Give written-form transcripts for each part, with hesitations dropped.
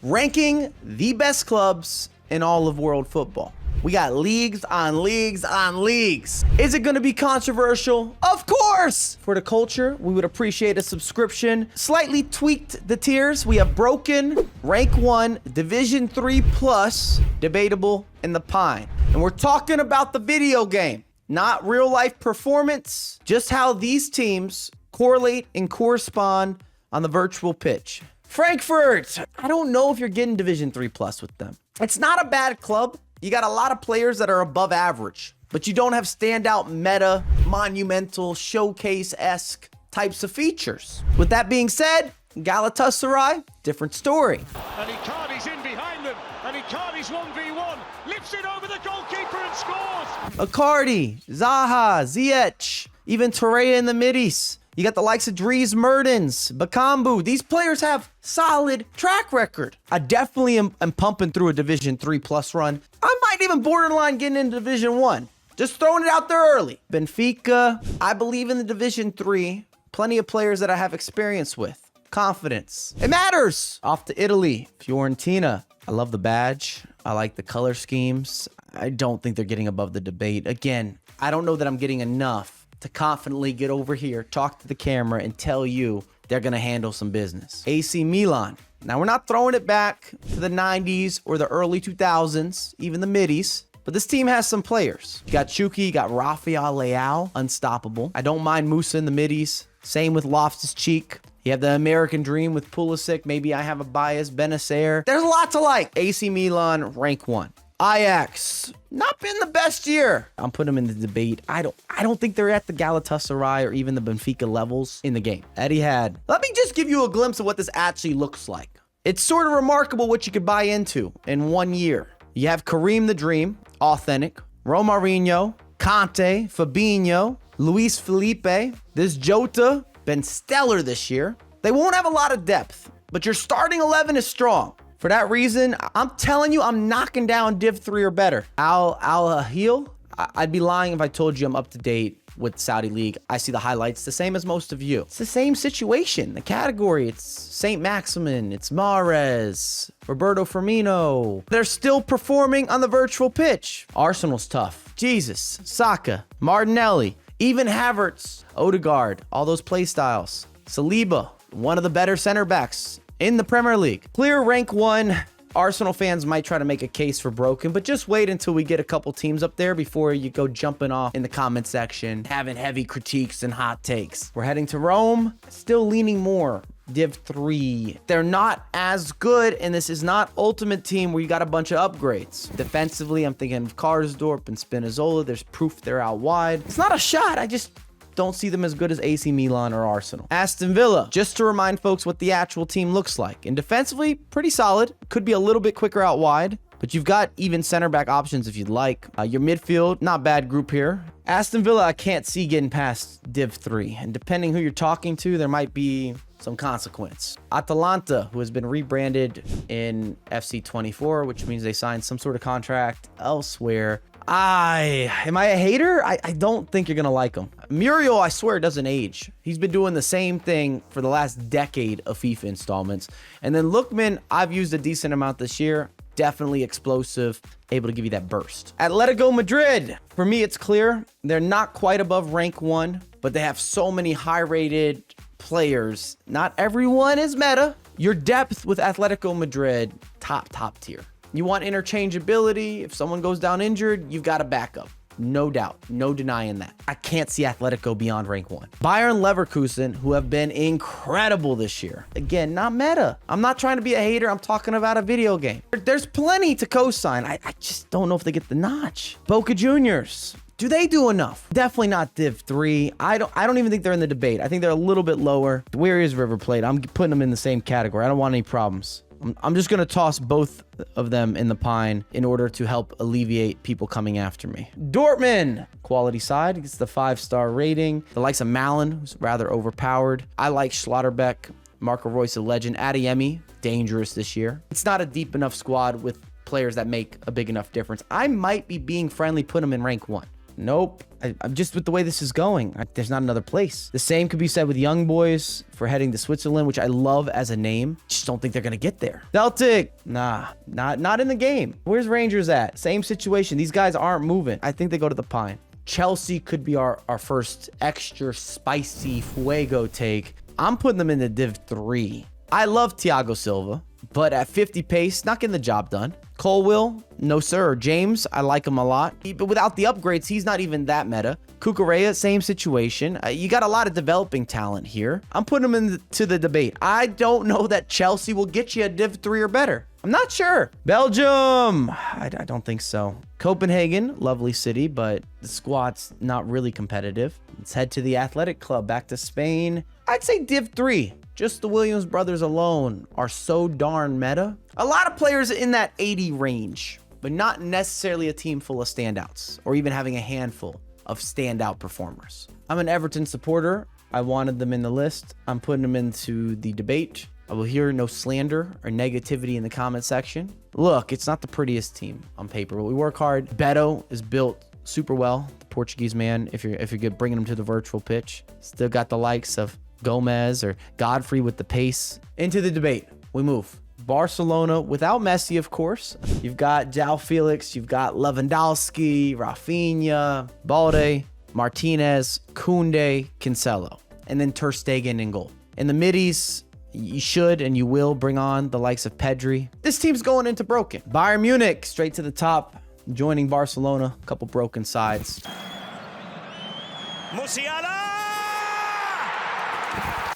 ranking the best clubs in all of world football. We got leagues on leagues on leagues. Is it going to be controversial? Of course! For the culture, we would appreciate a subscription. Slightly tweaked the tiers. We have broken, rank 1, division 3 plus, debatable, and the pine. And we're talking about the video game, not real life performance, just how these teams correlate and correspond on the virtual pitch. Frankfurt, I don't know if you're getting division 3 plus with them. It's not a bad club. You got a lot of players that are above average, but you don't have standout meta, monumental, showcase-esque types of features. With that being said, Galatasaray, different story. And Icardi's in behind them, and Icardi's 1v1, lifts it over the goalkeeper and scores! Icardi, Zaha, Ziyech, even Torreira in the middies. You got the likes of Dries Mertens, Bakambu. These players have solid track record. I definitely am pumping through a Division 3 plus run. I might even borderline getting into Division 1. Just throwing it out there early. Benfica, I believe in the Division 3. Plenty of players that I have experience with. Confidence. It matters. Off to Italy, Fiorentina. I love the badge. I like the color schemes. I don't think they're getting above the debate. Again, I don't know that I'm getting enough to confidently get over here, talk to the camera, and tell you they're going to handle some business. AC Milan. Now, we're not throwing it back to the 90s or the early 2000s, even the middies, but this team has some players. You got Chucky, you got Rafael Leao, unstoppable. I don't mind Musa in the middies. Same with Loftus-Cheek. You have the American Dream with Pulisic. Maybe I have a bias, Benacer. There's a lot to like. AC Milan, rank 1. Ajax, not been the best year. I'm putting them in the debate. I don't think they're at the Galatasaray or even the Benfica levels in the game. Etihad. Let me just give you a glimpse of what this actually looks like. It's sort of remarkable what you could buy into in 1 year. You have Kareem the Dream, authentic. Romarinho, Conte, Fabinho, Luis Felipe. This Jota, been stellar this year. They won't have a lot of depth, but your starting 11 is strong. For that reason, I'm telling you, I'm knocking down Div 3 or better. Al Ahil, I'd be lying if I told you I'm up to date with Saudi League. I see the highlights the same as most of you. It's the same situation. The category, it's St. Maximin, it's Mahrez, Roberto Firmino. They're still performing on the virtual pitch. Arsenal's tough. Jesus, Saka, Martinelli, even Havertz, Odegaard, all those play styles. Saliba, one of the better center backs in the Premier League. Clear rank 1. Arsenal fans might try to make a case for broken, but just wait until we get a couple teams up there before you go jumping off in the comment section, having heavy critiques and hot takes. We're heading to Rome, still leaning more Div 3. They're not as good, and this is not Ultimate Team where you got a bunch of upgrades. Defensively, I'm thinking of Karsdorp and Spinazzola. There's proof they're out wide. It's not a shot. I just don't see them as good as AC Milan or Arsenal. Aston Villa, just to remind folks what the actual team looks like. And defensively, pretty solid. Could be a little bit quicker out wide, but you've got even center back options if you'd like. Your midfield, not bad group here. Aston Villa, I can't see getting past Div 3. And depending who you're talking to, there might be some consequence. Atalanta, who has been rebranded in FC 24, which means they signed some sort of contract elsewhere. Am I a hater? I don't think you're going to like him. Muriel, I swear, doesn't age. He's been doing the same thing for the last decade of FIFA installments. And then Lookman, I've used a decent amount this year. Definitely explosive, able to give you that burst. Atletico Madrid, for me, it's clear. They're not quite above rank 1, but they have so many high-rated players. Not everyone is meta. Your depth with Atletico Madrid, top tier. You want interchangeability. If someone goes down injured, you've got a backup. No doubt. No denying that. I can't see Atletico beyond rank 1. Bayern Leverkusen, who have been incredible this year. Again, not meta. I'm not trying to be a hater. I'm talking about a video game. There's plenty to co-sign. I just don't know if they get the notch. Boca Juniors. Do they do enough? Definitely not Div 3. I don't even think they're in the debate. I think they're a little bit lower. Where is River Plate? I'm putting them in the same category. I don't want any problems. I'm just going to toss both of them in the pine in order to help alleviate people coming after me. Dortmund, quality side, gets the 5-star rating. The likes of Malin, who's rather overpowered. I like Schlotterbeck, Marco Reus, a legend. Adeyemi, dangerous this year. It's not a deep enough squad with players that make a big enough difference. I might be being friendly, put them in rank 1. Nope. I'm just with the way this is going. There's not another place. The same could be said with Young Boys for heading to Switzerland, which I love as a name. Just don't think they're going to get there. Celtic. Nah, not in the game. Where's Rangers at? Same situation. These guys aren't moving. I think they go to the Pine. Chelsea could be our first extra spicy fuego take. I'm putting them in the Div 3. I love Thiago Silva, but at 50 pace, not getting the job done. Colwill, no sir. James, I like him a lot. But without the upgrades, he's not even that meta. Kukurea, same situation. You got a lot of developing talent here. I'm putting him into the debate. I don't know that Chelsea will get you a Div 3 or better. I'm not sure. Belgium, I don't think so. Copenhagen, lovely city, but the squad's not really competitive. Let's head to the Athletic Club, back to Spain. I'd say Div 3. Just the Williams brothers alone are so darn meta. A lot of players in that 80 range, but not necessarily a team full of standouts or even having a handful of standout performers. I'm an Everton supporter. I wanted them in the list. I'm putting them into the debate. I will hear no slander or negativity in the comment section. Look, it's not the prettiest team on paper, but we work hard. Beto is built super well. The Portuguese man, if you're good, bringing him to the virtual pitch. Still got the likes of Gomez or Godfrey with the pace. Into the debate, we move. Barcelona without Messi, of course. You've got João Felix, you've got Lewandowski, Rafinha, Balde, Martinez, Koundé, Cancelo, and then Ter Stegen in goal. In the middies, you should and you will bring on the likes of Pedri. This team's going into broken. Bayern Munich straight to the top, joining Barcelona. A couple broken sides.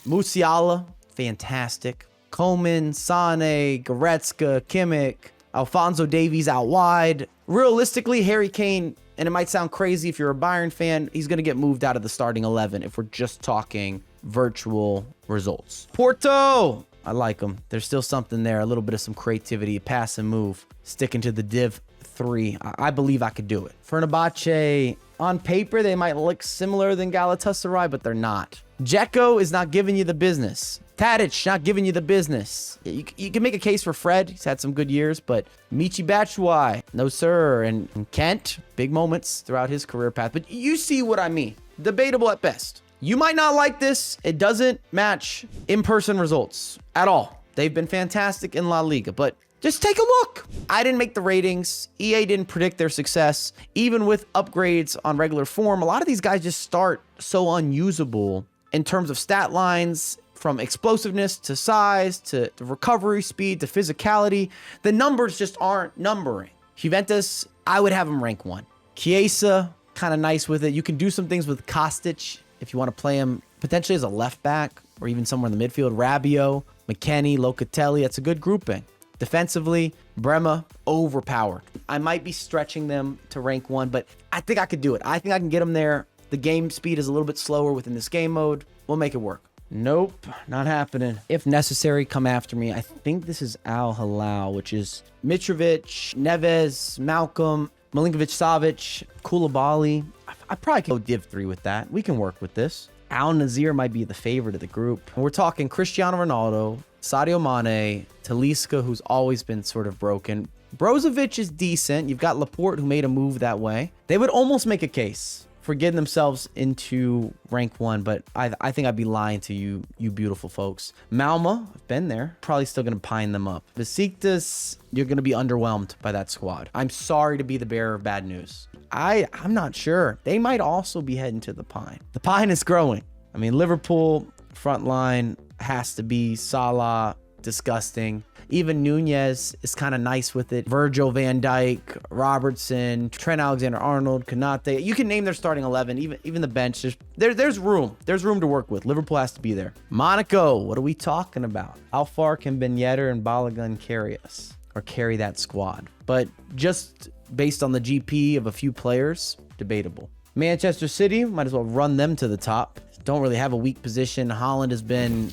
Musiala, fantastic. Coman, Sane, Goretzka, Kimmich, Alphonso Davies out wide. Realistically, Harry Kane, and it might sound crazy if you're a Bayern fan, he's going to get moved out of the starting 11 if we're just talking virtual results. Porto, I like them. There's still something there, a little bit of some creativity, pass and move. Sticking to the Div 3. I believe I could do it. Fenerbahce, on paper, they might look similar than Galatasaray, but they're not. Dzeko is not giving you the business. Tadic, not giving you the business. You can make a case for Fred. He's had some good years, but Michy Batshuayi, no sir. And Kent, big moments throughout his career path. But you see what I mean. Debatable at best. You might not like this. It doesn't match in-person results at all. They've been fantastic in La Liga, but just take a look. I didn't make the ratings. EA didn't predict their success. Even with upgrades on regular form, a lot of these guys just start so unusable in terms of stat lines, from explosiveness to size to recovery speed to physicality. The numbers just aren't numbering. Juventus, I would have them rank 1. Chiesa, kind of nice with it. You can do some things with Kostic if you want to play him potentially as a left back or even somewhere in the midfield. Rabiot, McKennie, Locatelli, that's a good grouping. Defensively, Brema, overpowered. I might be stretching them to rank 1, but I think I could do it. I think I can get them there. The game speed is a little bit slower within this game mode. We'll make it work. Nope, not happening. If necessary, come after me. I think this is Al Hilal, which is Mitrovic, Neves, Malcolm, Milinkovic-Savic, Koulibaly. I probably could go Div 3 with that. We can work with this. Al Nazir might be the favorite of the group. And we're talking Cristiano Ronaldo, Sadio Mane, Talisca, who's always been sort of broken. Brozovic is decent. You've got Laporte, who made a move that way. They would almost make a case for getting themselves into rank 1, but I think I'd be lying to you beautiful folks. Malma, I've been there. Probably still going to pine them up. Besiktas, you're going to be underwhelmed by that squad. I'm sorry to be the bearer of bad news. I'm not sure. They might also be heading to the Pine. The Pine is growing. I mean, Liverpool front line has to be Salah, disgusting. Even Nunez is kind of nice with it. Virgil van Dijk, Robertson, Trent Alexander-Arnold, Konate. You can name their starting 11, even the bench. There's room. There's room to work with. Liverpool has to be there. Monaco, what are we talking about? How far can Ben Yedder and Balogun carry us? Or carry that squad? But just based on the GP of a few players, debatable. Manchester City, might as well run them to the top. Don't really have a weak position. Holland has been...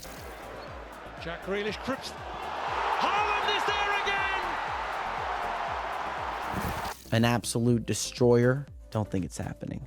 Jack Grealish trips. Holland is there again. An absolute destroyer. Don't think it's happening.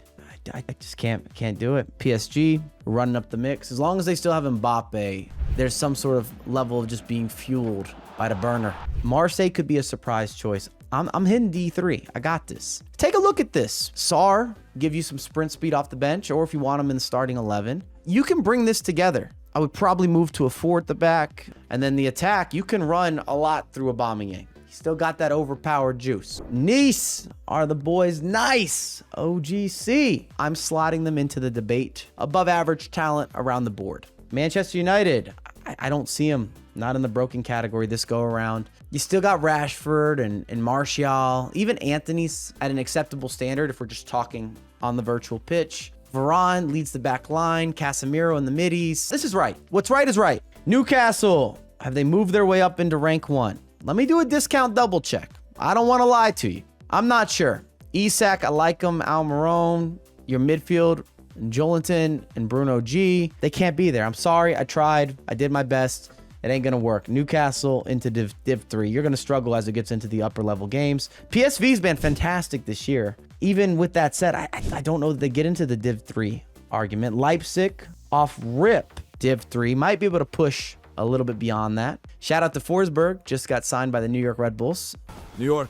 I just can't do it. PSG running up the mix. As long as they still have Mbappe, there's some sort of level of just being fueled by the burner. Marseille could be a surprise choice. I'm hitting D3. I got this. Take a look at this. SAR, give you some sprint speed off the bench, or if you want him in the starting 11, you can bring this together. I would probably move to a 4 at the back, and then the attack, you can run a lot through a Aubameyang. Still got that overpowered juice. Nice are the boys. Nice. OGC. I'm slotting them into the debate. Above average talent around the board. Manchester United. I don't see them. Not in the broken category this go around. You still got Rashford and Martial. Even Anthony's at an acceptable standard if we're just talking on the virtual pitch. Varane leads the back line. Casemiro in the middies. This is right. What's right is right. Newcastle. Have they moved their way up into rank 1? Let me do a discount double check. I don't want to lie to you. I'm not sure. Isak, I like him. Almiron, your midfield, and Jolinton and Bruno G. They can't be there. I'm sorry. I tried. I did my best. It ain't going to work. Newcastle into Div 3. You're going to struggle as it gets into the upper level games. PSV's been fantastic this year. Even with that said, I don't know that they get into the Div 3 argument. Leipzig off rip Div 3 might be able to push a little bit beyond that. Shout out to Forsberg, just got signed by the New York Red Bulls. New York,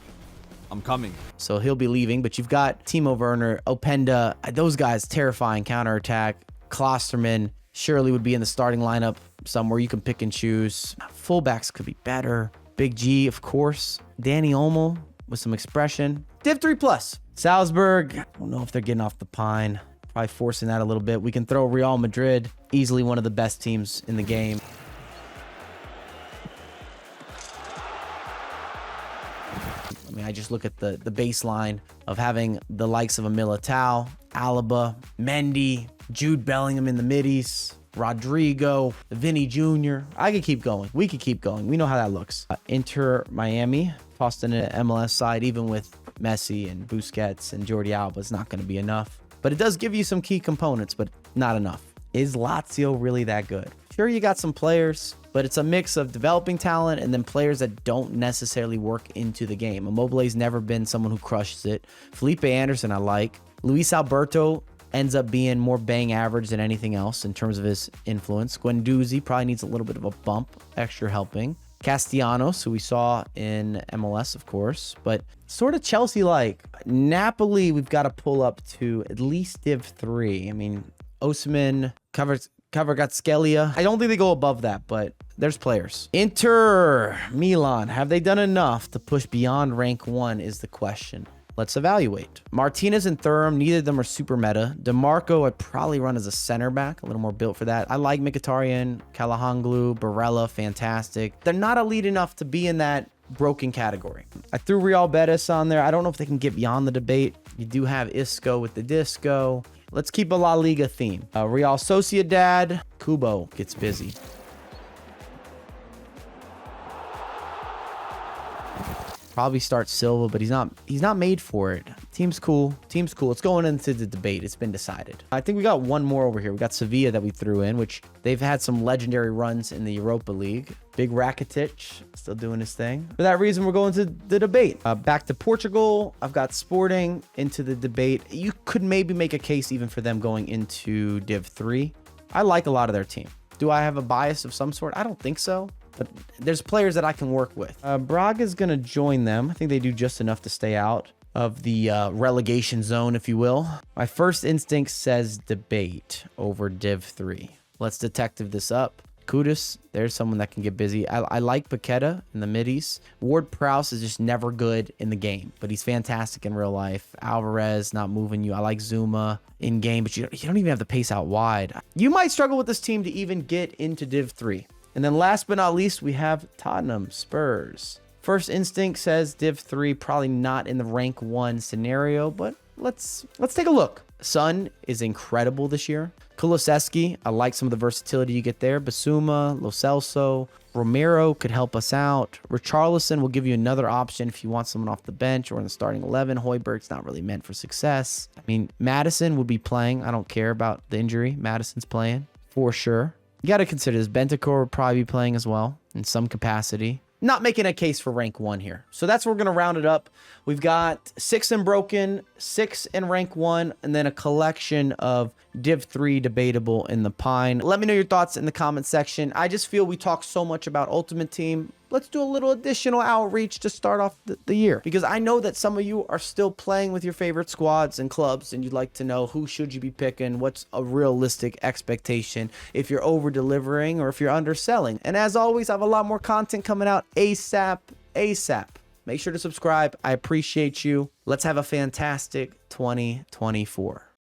I'm coming. So he'll be leaving, but you've got Timo Werner, Openda, those guys, terrifying counterattack. Klosterman surely would be in the starting lineup somewhere. You can pick and choose. Fullbacks could be better. Big G, of course. Danny Olmo with some expression. Div 3 plus. Salzburg, I don't know if they're getting off the pine. Probably forcing that a little bit. We can throw Real Madrid, easily one of the best teams in the game. I mean, I just look at the baseline of having the likes of a Militao, Alaba, Mendy, Jude Bellingham in the middies, Rodrigo, Vinny Jr. I could keep going. We could keep going. We know how that looks. Inter Miami, tossed in an MLS side, even with Messi and Busquets and Jordi Alba, it's not going to be enough. But it does give you some key components, but not enough. Is Lazio really that good? Sure, you got some players, but it's a mix of developing talent and then players that don't necessarily work into the game. Immobile's never been someone who crushes it. Felipe Anderson, I like. Luis Alberto ends up being more bang average than anything else in terms of his influence. Guendouzi probably needs a little bit of a bump, extra helping. Castellanos, who we saw in MLS, of course, but sort of Chelsea-like. Napoli, we've got to pull up to at least Div 3. I mean, Osimhen, Kvaratskhelia. I don't think they go above that, but there's players. Inter Milan, have they done enough to push beyond rank 1 is the question. Let's evaluate. Martinez and Thuram, neither of them are super meta. DeMarco, I'd probably run as a center back, a little more built for that. I like Mkhitaryan, Kalahanglu, Barella, fantastic. They're not elite enough to be in that broken category. I threw Real Betis on there. I don't know if they can get beyond the debate. You do have Isco with the disco. Let's keep a La Liga theme. Real Sociedad, Kubo gets busy. Probably start Silva, but he's not made for it. Team's cool. It's going into the debate. It's been decided. I think we got one more over here. We got Sevilla that we threw in, which they've had some legendary runs in the Europa League. Big Rakitic still doing his thing. For that reason, we're going to the debate. Back to Portugal. I've got Sporting into the debate. You could maybe make a case even for them going into Div 3. I like a lot of their team. Do I have a bias of some sort? I don't think so. But there's players that I can work with. Braga's going to join them. I think they do just enough to stay out of the relegation zone, if you will. My first instinct says debate over Div 3. Let's detective this up. Kudus, there's someone that can get busy. I like Paqueta in the middies. Ward-Prowse is just never good in the game, but he's fantastic in real life. Alvarez, not moving you. I like Zuma in game, but you don't even have the pace out wide. You might struggle with this team to even get into Div 3. And then last but not least, we have Tottenham Spurs. First instinct says Div 3, probably not in the rank 1 scenario, but let's take a look. Son is incredible this year. Kulusevski, I like some of the versatility you get there. Basuma, Lo Celso, Romero could help us out. Richarlison will give you another option if you want someone off the bench or in the starting 11. Højbjerg's not really meant for success. I mean, Madison would be playing. I don't care about the injury. Madison's playing for sure. You got to consider this. Bentancur will probably be playing as well in some capacity. Not making a case for rank 1 here. So that's where we're going to round it up. We've got 6 in broken, 6 in rank 1, and then a collection of Div 3 debatable in the pine. Let me know your thoughts in the comment section. I just feel we talk so much about Ultimate Team. let's do a little additional outreach to start off the year, because I know that some of you are still playing with your favorite squads and clubs, and you'd like to know who should you be picking, what's a realistic expectation, if you're over delivering or if you're underselling. And as always, I have a lot more content coming out ASAP. Make sure to subscribe. I appreciate you. Let's have a fantastic 2024.